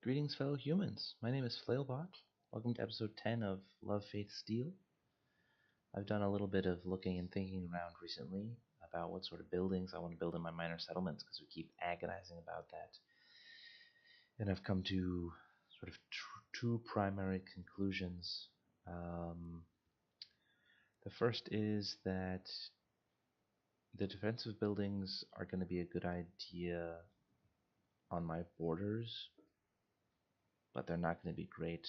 Greetings, fellow humans. My name is Flailbot. Welcome to episode 10 of Love, Faith, Steel. I've done a little bit of looking and thinking around recently about what sort of buildings I want to build in my minor settlements because we keep agonizing about that. And I've come to sort of two primary conclusions. The first is that the defensive buildings are going to be a good idea on my borders, but they're not going to be great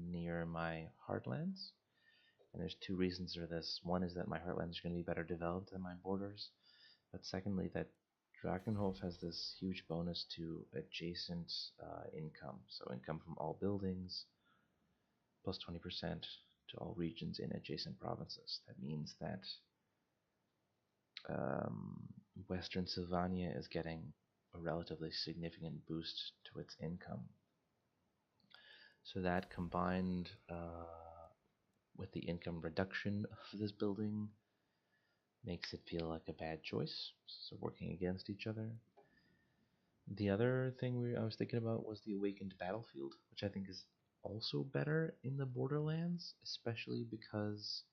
near my heartlands. And there's two reasons for this. One is that my heartlands are going to be better developed than my borders, but secondly, that Drakenhof has this huge bonus to adjacent income. So income from all buildings, plus 20% to all regions in adjacent provinces. That means that Western Sylvania is getting a relatively significant boost to its income. So that combined with the income reduction of this building makes it feel like a bad choice. So working against each other. The other thing I was thinking about was the Awakened Battlefield, which I think is also better in the Borderlands, especially because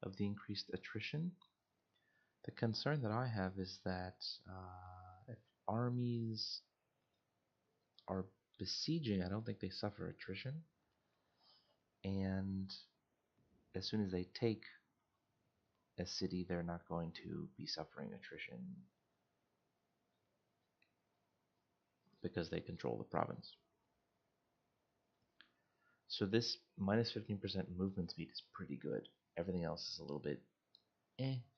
of the increased attrition. The concern that I have is that if armies are besieging, I don't think they suffer attrition. And as soon as they take a city, they're not going to be suffering attrition because they control the province. So this minus 15% movement speed is pretty good. Everything else is a little bit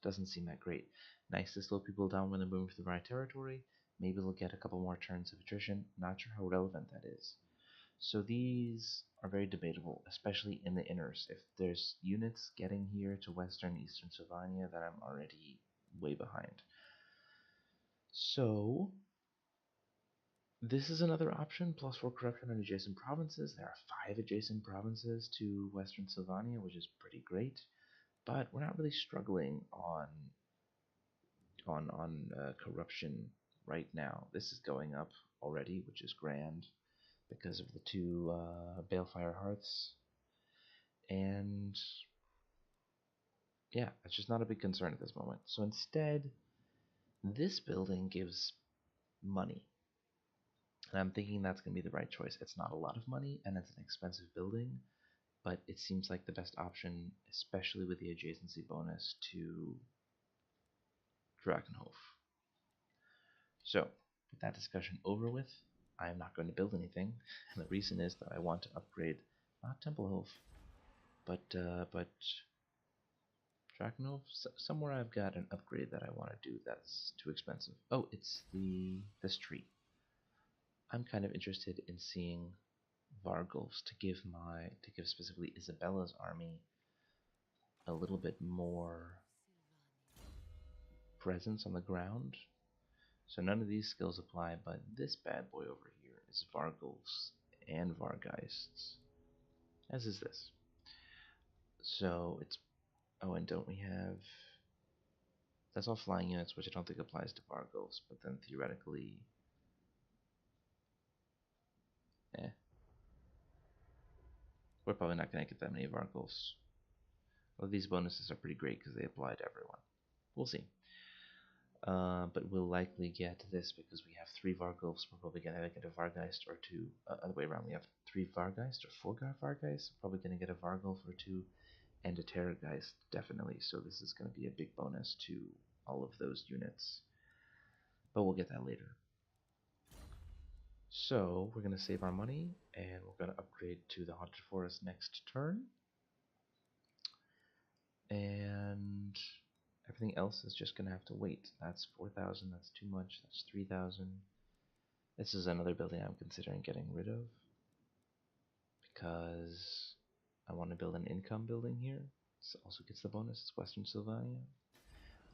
doesn't seem that great. Nice to slow people down when they're moving through the right territory. Maybe they'll get a couple more turns of attrition. Not sure how relevant that is. So these are very debatable, especially in the inners. If there's units getting here to western, eastern Sylvania, then I'm already way behind. So this is another option, +4 corruption on adjacent provinces. There are 5 adjacent provinces to western Sylvania, which is pretty great. But we're not really struggling on corruption right now. This is going up already, which is grand because of the 2 Balefire Hearths. And yeah, it's just not a big concern at this moment. So instead, this building gives money. And I'm thinking that's going to be the right choice. It's not a lot of money, and it's an expensive building, but it seems like the best option, especially with the adjacency bonus to Drakenhof. So, with that discussion over with, I am not going to build anything, and the reason is that I want to upgrade not Templehof, but Drakenhof. Somewhere I've got an upgrade that I want to do that's too expensive. Oh, it's this tree. I'm kind of interested in seeing Vargulfs to give specifically Isabella's army a little bit more presence on the ground. So none of these skills apply, but this bad boy over here is Vargulfs and Vargeists, as is this. So it's and don't we have that's all flying units, which I don't think applies to Vargulfs, but then theoretically we're probably not going to get that many Vargulfs. Well, these bonuses are pretty great because they apply to everyone. We'll see. But we'll likely get this because we have 3 Vargulfs. We're probably going to get a Vargeist or 2. Other way around, we have 3 Vargeist or 4 Vargeist. Probably going to get a Vargulf or 2 and a Terrorgeist, definitely. So this is going to be a big bonus to all of those units. But we'll get that later. So we're going to save our money and we're going to upgrade to the Haunted Forest next turn. And everything else is just going to have to wait. That's 4,000, that's too much, that's 3,000. This is another building I'm considering getting rid of because I want to build an income building here. This also gets the bonus, it's Western Sylvania.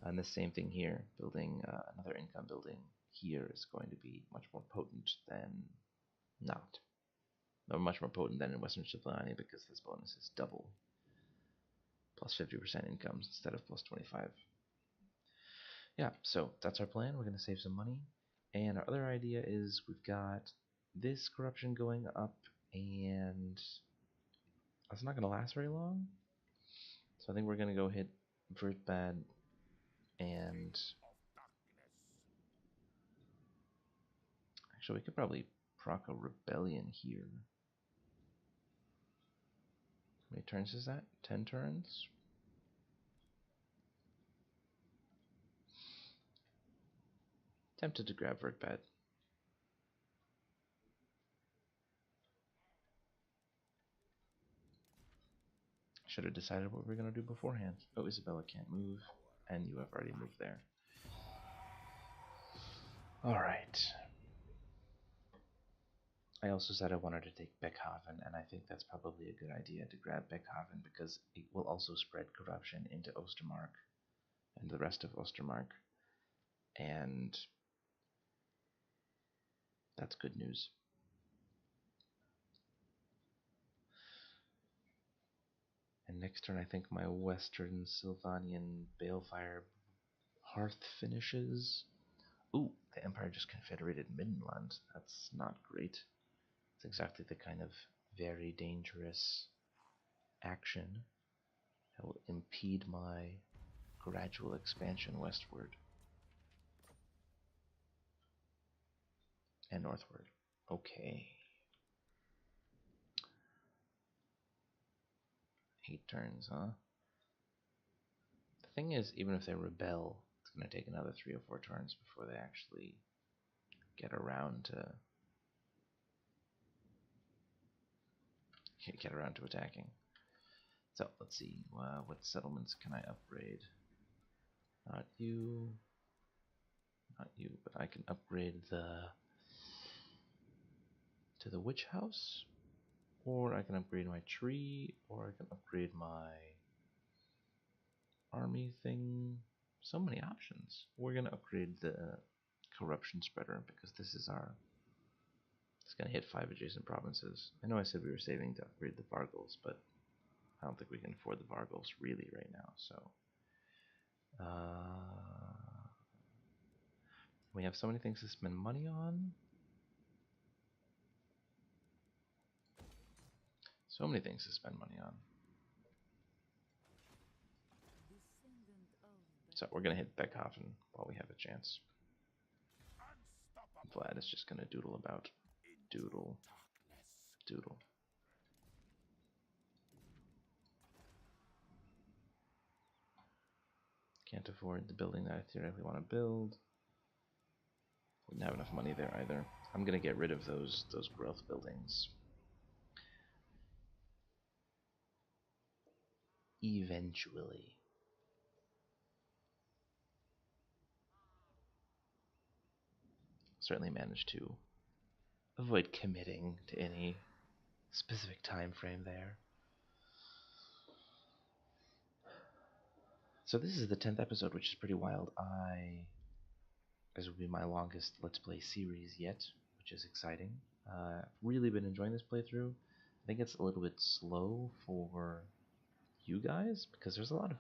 And the same thing here, building another income building here is going to be much more potent than not. Or much more potent than in Western Sylvania because this bonus is double. Plus 50% incomes instead of plus 25. Yeah, so that's our plan. We're going to save some money. And our other idea is we've got this corruption going up, and it's not going to last very long. So I think we're going to go hit Vertbad and... Actually, we could probably proc a rebellion here. How many turns is that? 10 turns? Tempted to grab Vertbad. Should have decided what we were going to do beforehand. Oh, Isabella can't move, and you have already moved there. Alright. I also said I wanted to take Beckhaven, and I think that's probably a good idea to grab Beckhaven because it will also spread corruption into Ostermark and the rest of Ostermark. And that's good news. And next turn, I think my Western Sylvanian Balefire Hearth finishes. Ooh, the Empire just confederated Middenland. That's not great. It's exactly the kind of very dangerous action that will impede my gradual expansion westward and northward. Okay. 8 turns, huh? The thing is, even if they rebel, it's going to take another 3 or 4 turns before they actually get around to attacking. So let's see, what settlements can I upgrade? Not you, but I can upgrade to the witch house, or I can upgrade my tree, or I can upgrade my army thing. So many options. We're gonna upgrade the corruption spreader because this is it's gonna hit 5 adjacent provinces. I know I said we were saving to upgrade the Vargals, but I don't think we can afford the Vargals really right now. So we have so many things to spend money on. So many things to spend money on. So we're gonna hit Beckhaven while we have a chance. Vlad is just gonna doodle about. Doodle. Doodle. Can't afford the building that I theoretically want to build. Wouldn't have enough money there either. I'm gonna get rid of those growth buildings. Eventually. Certainly managed to avoid committing to any specific time frame there. So this is the 10th episode, which is pretty wild. This will be my longest Let's Play series yet, which is exciting. I've really been enjoying this playthrough. I think it's a little bit slow for you guys because there's a lot of,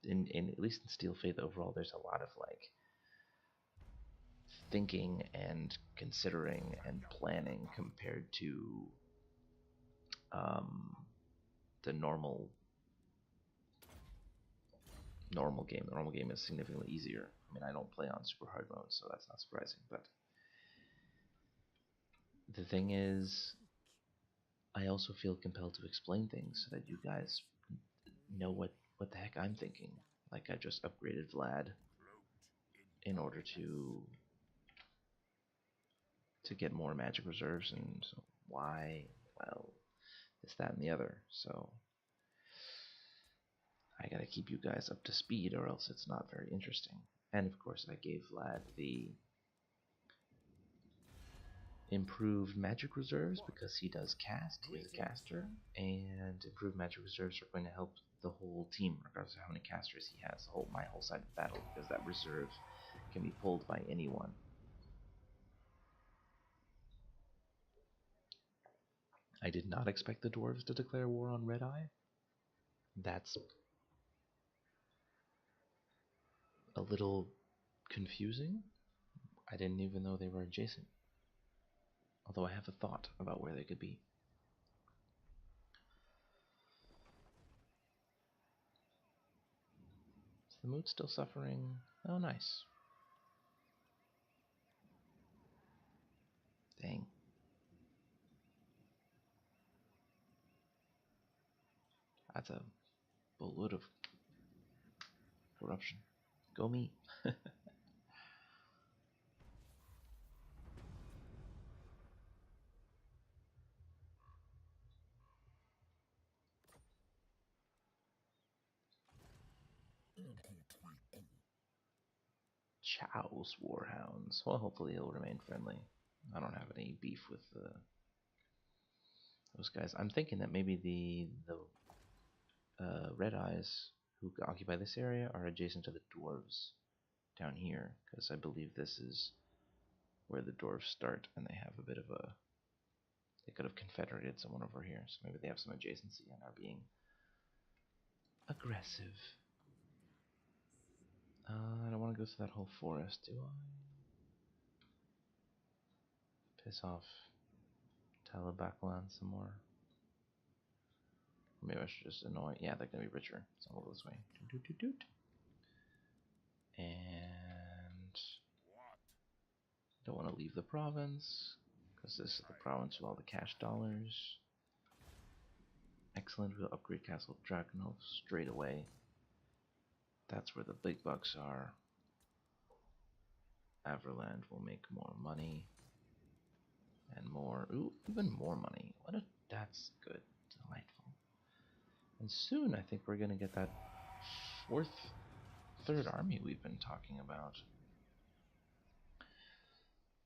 in at least in Steel Faith overall, there's a lot of like thinking and considering and planning compared to the normal game. The normal game is significantly easier. I mean, I don't play on super hard mode, so that's not surprising. But the thing is, I also feel compelled to explain things so that you guys know what the heck I'm thinking. Like I just upgraded Vlad in order to get more magic reserves, and so why? Well, this, that, and the other. So I gotta keep you guys up to speed, or else it's not very interesting. And of course, I gave Vlad the improved magic reserves because he does cast. He's a caster, and improved magic reserves are going to help the whole team, regardless of how many casters he has. My whole side of battle, because that reserve can be pulled by anyone. I did not expect the dwarves to declare war on Red Eye. That's a little confusing. I didn't even know they were adjacent. Although I have a thought about where they could be. Is the mood still suffering? Oh, nice. Dang. That's a boatload of corruption. Go me. Chow's Warhounds. Well, hopefully he'll remain friendly. I don't have any beef with those guys. I'm thinking that maybe the Red Eyes who occupy this area are adjacent to the dwarves down here, because I believe this is where the dwarves start, and they have a bit of a... They could have confederated someone over here, so maybe they have some adjacency and are being aggressive. I don't want to go through that whole forest, do I? Piss off Talabaklan some more. Maybe I should just annoy... Yeah, they're going to be richer, so I'll go this way. Doot, doot, doot. And... Don't want to leave the province, because this is the province with all the cash dollars. Excellent, we'll upgrade Castle Drakenhof straight away. That's where the big bucks are. Averland will make more money. And more, ooh, even more money. That's good, delightful. And soon I think we're going to get that third army we've been talking about.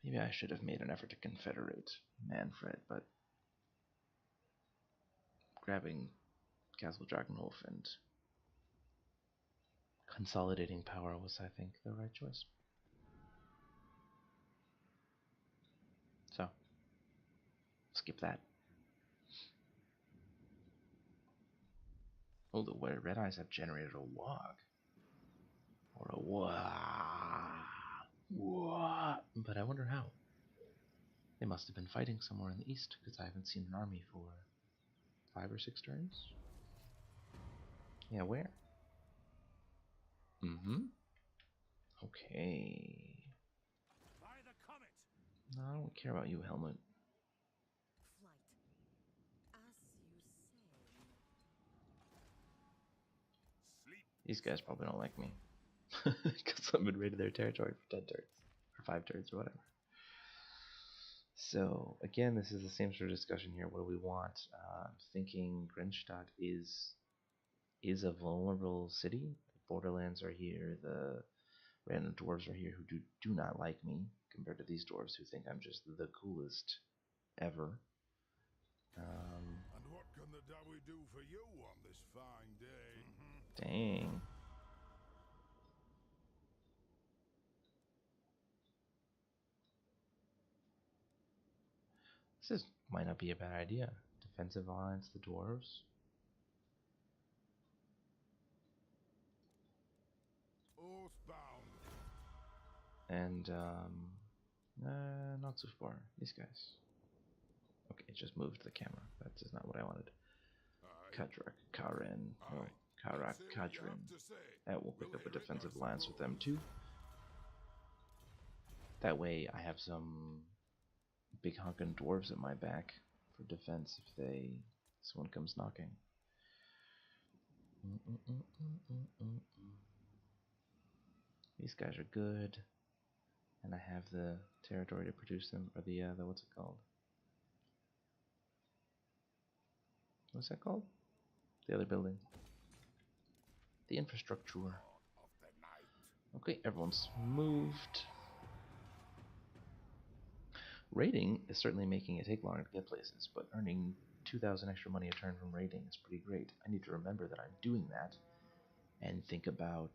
Maybe I should have made an effort to confederate Manfred, but grabbing Castle Drakenhof and consolidating power was, I think, the right choice. So, skip that. Oh, the Red Eyes have generated a log. Or a wah. But I wonder how. They must have been fighting somewhere in the east, because I haven't seen an army for 5 or 6 turns. Yeah, where? Okay. No, I don't care about you, Helmut. These guys probably don't like me. Because I've invaded their territory for 10 turns. Or 5 turns, or whatever. So, again, this is the same sort of discussion here. What do we want? Thinking Grenstadt is a vulnerable city. The Borderlands are here. The random dwarves are here who do not like me, compared to these dwarves who think I'm just the coolest ever. And what can the Dawi do for you on this fine day? Dang. Might not be a bad idea. Defensive alliance, the dwarves. Oathbound. And, not so far. These guys. Okay, it just moved the camera. That is not what I wanted. Kadrak, Karen, no, Karak, Kadrin. We'll pick up a defensive alliance with them too. That way I have some big honkin' dwarves at my back for defense if someone comes knocking. These guys are good, and I have the territory to produce them, or the what's it called? What's that called? The other building. The infrastructure. Okay, everyone's moved. Raiding is certainly making it take longer to get places, but earning 2,000 extra money a turn from raiding is pretty great. I need to remember that I'm doing that and think about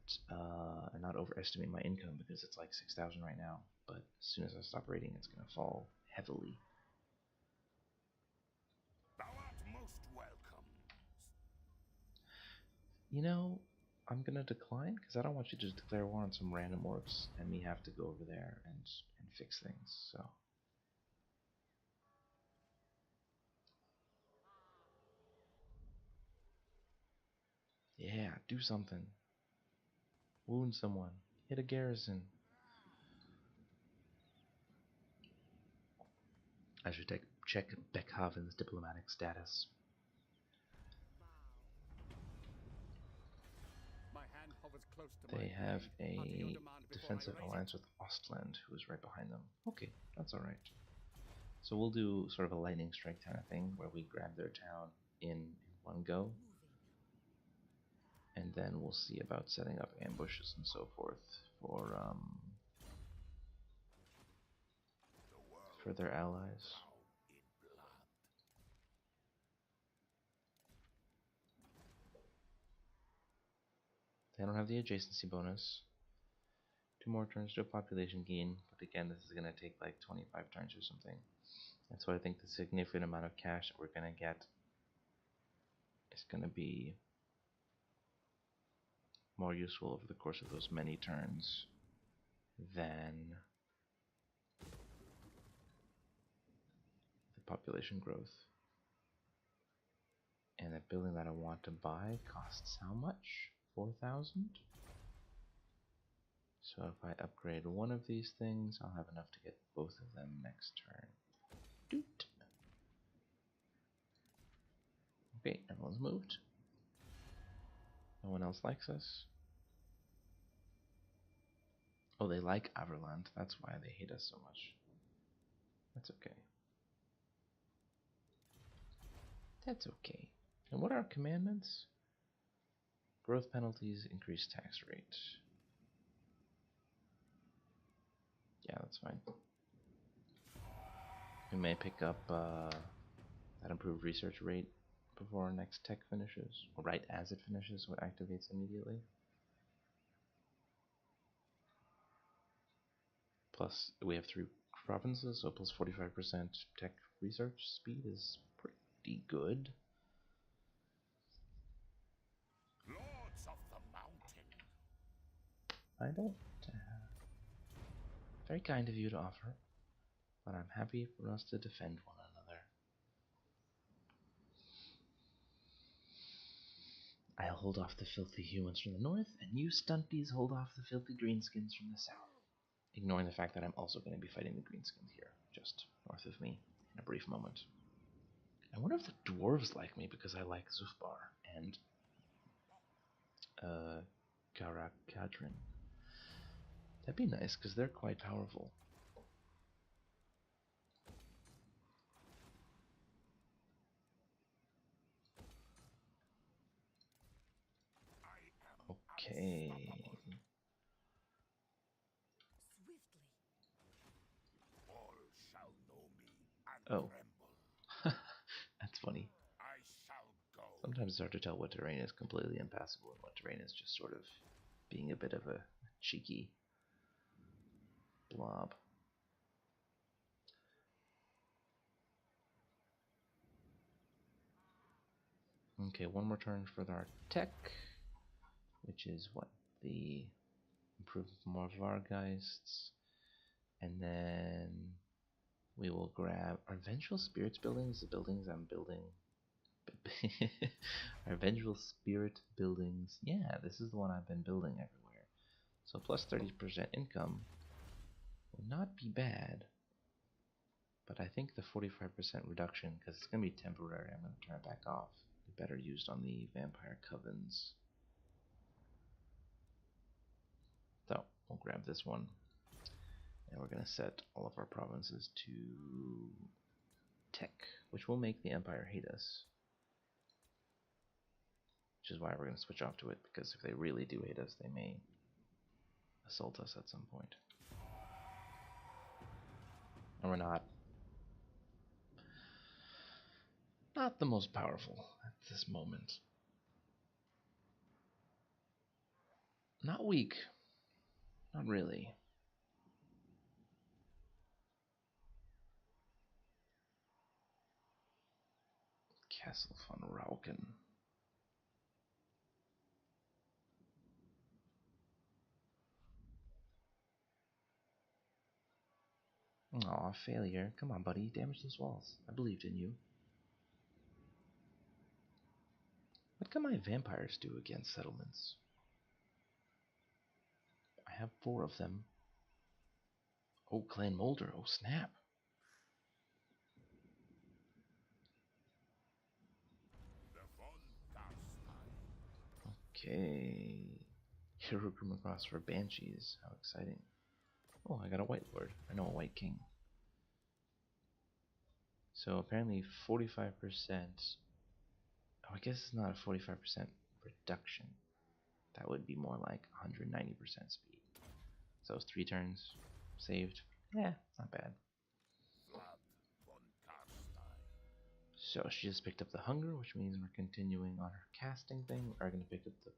and not overestimate my income, because it's like 6,000 right now, but as soon as I stop raiding it's going to fall heavily. Thou art most welcome. You know, I'm going to decline, because I don't want you to declare war on some random orcs and me have to go over there and fix things, so... do something. Wound someone. Hit a garrison. I should check Beckhaven's diplomatic status. They have a defensive alliance with Ostland, who is right behind them. Okay, that's alright. So we'll do sort of a lightning strike kind of thing, where we grab their town in one go. And then we'll see about setting up ambushes and so forth for their allies. They don't have the adjacency bonus. 2 more turns to a population gain, but again, this is going to take like 25 turns or something. And so I think the significant amount of cash that we're going to get is going to be more useful over the course of those many turns than the population growth. And that building that I want to buy costs how much? 4,000? So if I upgrade one of these things, I'll have enough to get both of them next turn. Doot! Okay, everyone's moved. No one else likes us. Oh, they like Averland. That's why they hate us so much. That's okay. That's okay. And what are our commandments? Growth penalties, increase tax rate. Yeah, that's fine. We may pick up that improved research rate before our next tech finishes, or right as it finishes, so it activates immediately. Plus, we have 3 provinces, so plus 45% tech research speed is pretty good. Lords of the Mountain. I don't. Very kind of you to offer, but I'm happy for us to defend one another. I'll hold off the filthy humans from the north, and you stunties hold off the filthy greenskins from the south. Ignoring the fact that I'm also going to be fighting the greenskins here, just north of me, in a brief moment. I wonder if the dwarves like me because I like Zufbar and Karakadrin. That'd be nice because they're quite powerful. Okay. All shall know me and Oh. tremble. That's funny. I shall go. Sometimes it's hard to tell what terrain is completely impassable and what terrain is just sort of being a bit of a cheeky blob. Okay, one more turn for our tech, which is what? The improve more Vargeists, and then we will grab our Vengeful Spirits buildings, the buildings I'm building. Our Vengeful Spirit buildings. Yeah, this is the one I've been building everywhere. So plus 30% income would not be bad. But I think the 45% reduction, because it's going to be temporary, I'm going to turn it back off. Be better used on the Vampire Covens. So we'll grab this one. And we're going to set all of our provinces to tech, which will make the Empire hate us. Which is why we're going to switch off to it, because if they really do hate us, they may assault us at some point. And we're not the most powerful at this moment. Not weak. Not really. Castle von Rauken. Aw, failure. Come on, buddy. Damage those walls. I believed in you. What can my vampires do against settlements? I have 4 of them. Oh, Clan Molder. Oh, snap. Okay. Hero Grim across for Banshees. How exciting. Oh, I got a White Lord. I know a White King. So apparently 45%. Oh, I guess it's not a 45% reduction. That would be more like 190% speed. So it's 3 turns. Saved. Yeah, not bad. So she just picked up the hunger, which means we're continuing on her casting thing. We're going to pick up the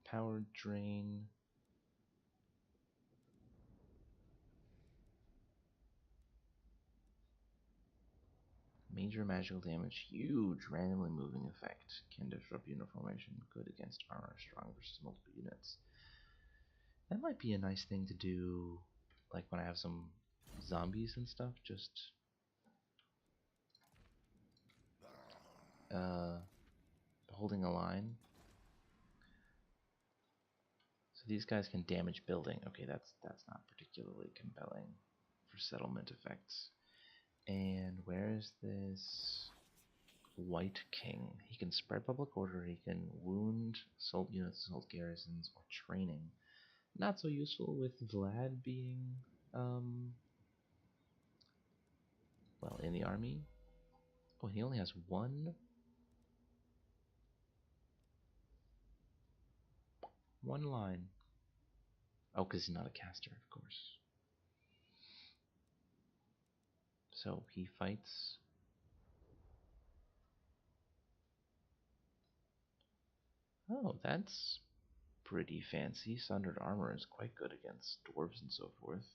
power drain. Major magical damage, huge randomly moving effect. Can disrupt unit formation, good against armor, strong versus multiple units. That might be a nice thing to do, like when I have some zombies and stuff, just holding a line. So these guys can damage building. Okay, that's not particularly compelling for settlement effects. And where is this White King? He can spread public order, he can wound assault units, assault garrisons, or training. Not so useful with Vlad being, well, in the army. Oh, he only has one line. Oh, because he's not a caster, of course. So he fights. Oh, that's pretty fancy. Sundered armor is quite good against dwarves and so forth.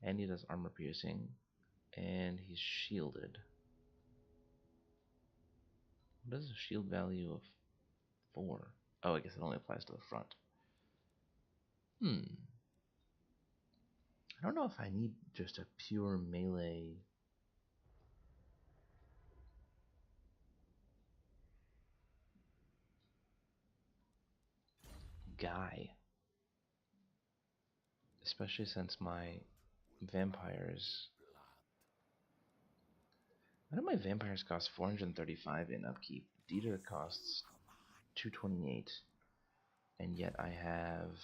And he does armor piercing. And he's shielded. What is a shield value of 4? Oh, I guess it only applies to the front. I don't know if I need just a pure melee guy. Especially since my vampires... Why do my vampires cost 435 in upkeep? Dieter costs 228. And yet I have...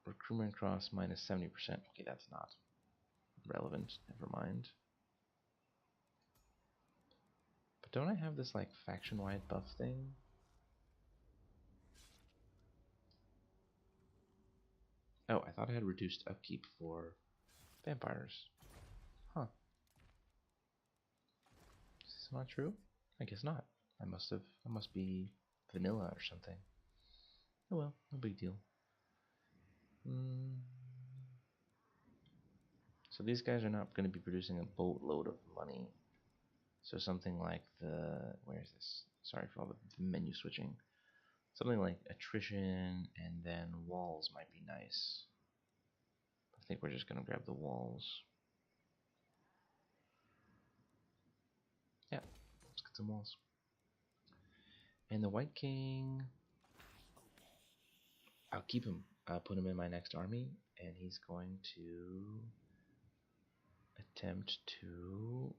Recruitment cost minus 70%. Okay, that's not relevant. Never mind. But don't I have this, like, faction-wide buff thing? Oh, I thought I had reduced upkeep for vampires. Huh. Is this not true? I guess not. I must be vanilla or something. Oh well, no big deal. So these guys are not going to be producing a boatload of money. So something like where is this? Sorry for all the menu switching. Something like attrition and then walls might be nice. I think we're just going to grab the walls. Yeah, let's get some walls. And the White King, I'll keep him. I'll put him in my next army, and he's going to attempt to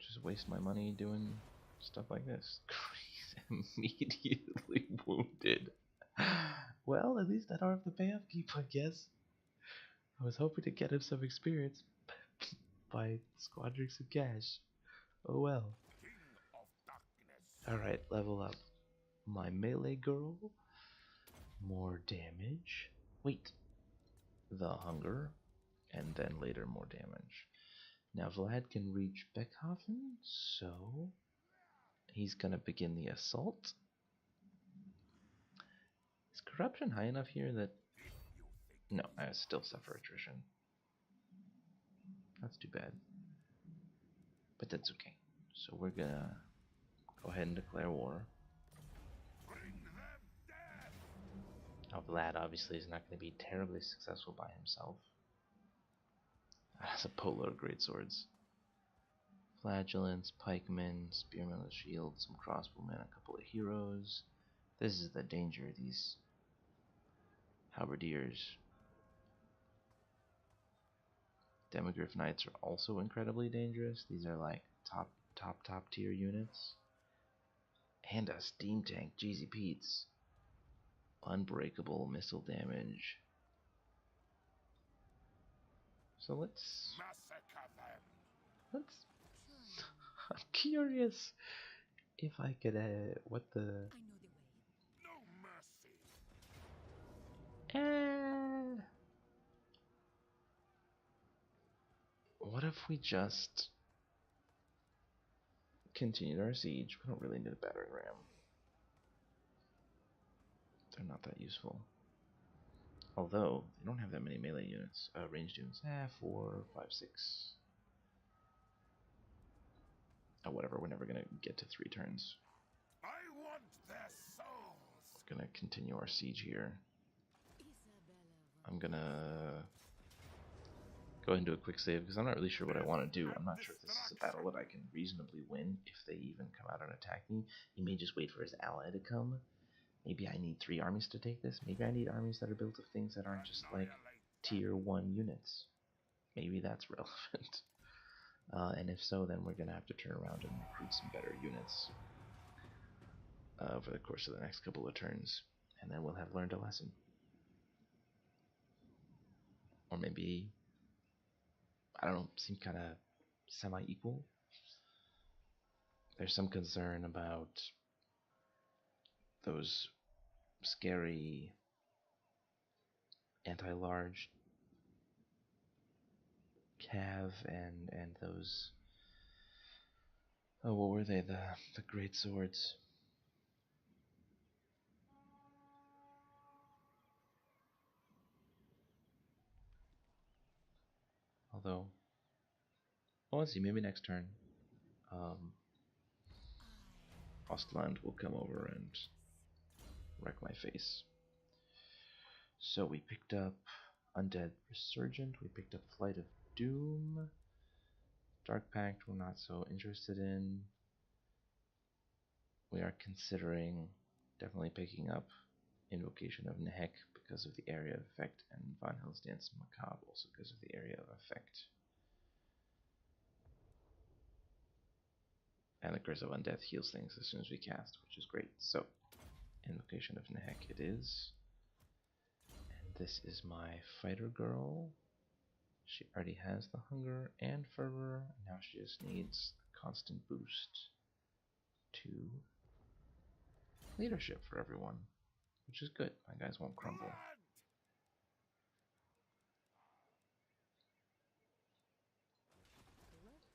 just waste my money doing stuff like this. He's immediately wounded. Well, at least I don't have to pay upkeep, I guess. I was hoping to get him some experience by squandering some cash. Oh well. Alright, level up. My melee girl. More damage. Wait. The hunger. And then later more damage. Now Vlad can reach Beckhofen, so he's gonna begin the assault. Is corruption high enough here that... No, I still suffer attrition. That's too bad. But that's okay. So we're gonna go ahead and declare war. Now Vlad obviously is not going to be terribly successful by himself. As a polar greatswords. Flagellants, pikemen, spearmen with shields, some crossbowmen, a couple of heroes. This is the danger, these halberdiers. Demigryph Knights are also incredibly dangerous. These are like top tier units. And a steam tank, Jeezy Pete's. Unbreakable missile damage. So let's I'm curious if I could what the No mercy. What if we just continued our siege? We don't really need a battering ram. They're not that useful. Although, they don't have that many melee units. Ranged units. 4, 5, 6. Oh, whatever. We're never going to get to 3 turns. I want their souls. We're going to continue our siege here. I'm going to go ahead and do a quick save because I'm not really sure what I want to do. I'm not sure if this is a battle that I can reasonably win if they even come out and attack me. He may just wait for his ally to come. Maybe I need 3 armies to take this. Maybe I need armies that are built of things that aren't just like tier 1 units. Maybe that's relevant. And if so, then we're going to have to turn around and recruit some better units over the course of the next couple of turns. And then we'll have learned a lesson. Or maybe, I don't know, seem kind of semi-equal. There's some concern about those scary anti-large Cav and those, oh, what were they, the great swords. Although, well, let's see, maybe next turn Ostland will come over and wreck my face. So we picked up Undead Resurgent, we picked up Flight of Doom, Dark Pact we're not so interested in. We are considering definitely picking up Invocation of Nehek because of the area of effect, and Von Hell's Dance Macabre also because of the area of effect. And the Curse of Undeath heals things as soon as we cast, which is great. So, Invocation of Nehek it is. And this is my fighter girl. She already has the hunger and fervor. Now she just needs a constant boost to leadership for everyone, which is good. My guys won't crumble.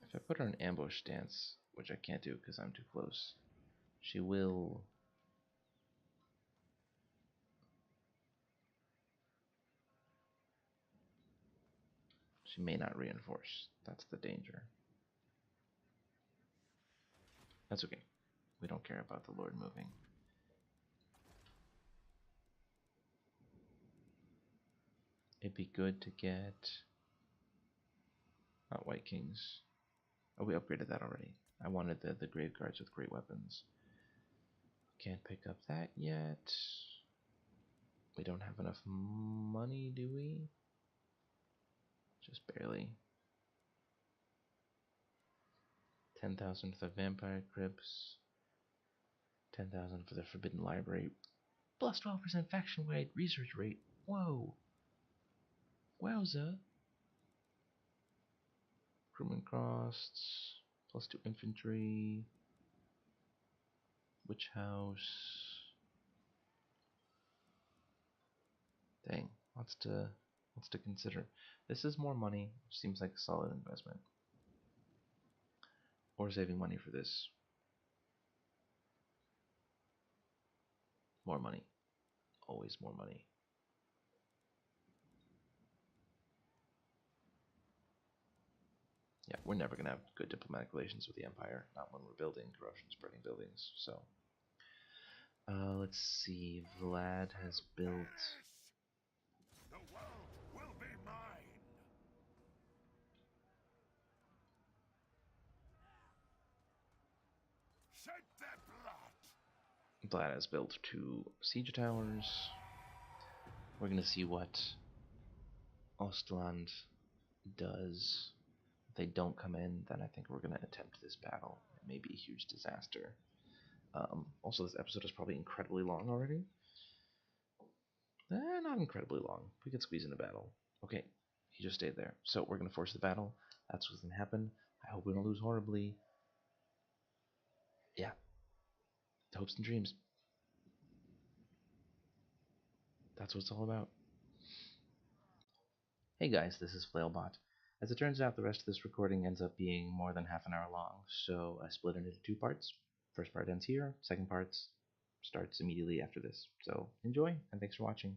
If I put her in ambush stance, which I can't do because I'm too close, she will... She may not reinforce. That's the danger. That's okay. We don't care about the Lord moving. It'd be good to get... Not White Kings. Oh, we upgraded that already. I wanted the Grave Guards with great weapons. Can't pick up that yet. We don't have enough money, do we? Just barely. 10,000 for the Vampire Crypts. 10,000 for the Forbidden Library. Plus 12% faction-wide research rate. Whoa. Wowza. Crewman Cross. Plus 2 infantry. Witch House. Dang. Lots to consider. This is more money, which seems like a solid investment. Or saving money for this. More money. Always more money. Yeah, we're never going to have good diplomatic relations with the Empire. Not when we're building corruption spreading buildings. So, let's see. Vlad has built... The world will be mine. Vlad has built 2 siege towers. We're going to see what Ostland does. If they don't come in, then I think we're going to attempt this battle. It may be a huge disaster. Also, this episode is probably incredibly long already. Not incredibly long. We could squeeze in a battle. Okay, he just stayed there. So we're going to force the battle. That's what's going to happen. I hope we don't lose horribly. Yeah. Hopes and dreams. That's what it's all about. Hey guys, this is Flailbot. As it turns out, the rest of this recording ends up being more than half an hour long, so I split it into 2 parts. First part ends here, second part starts immediately after this. So enjoy, and thanks for watching.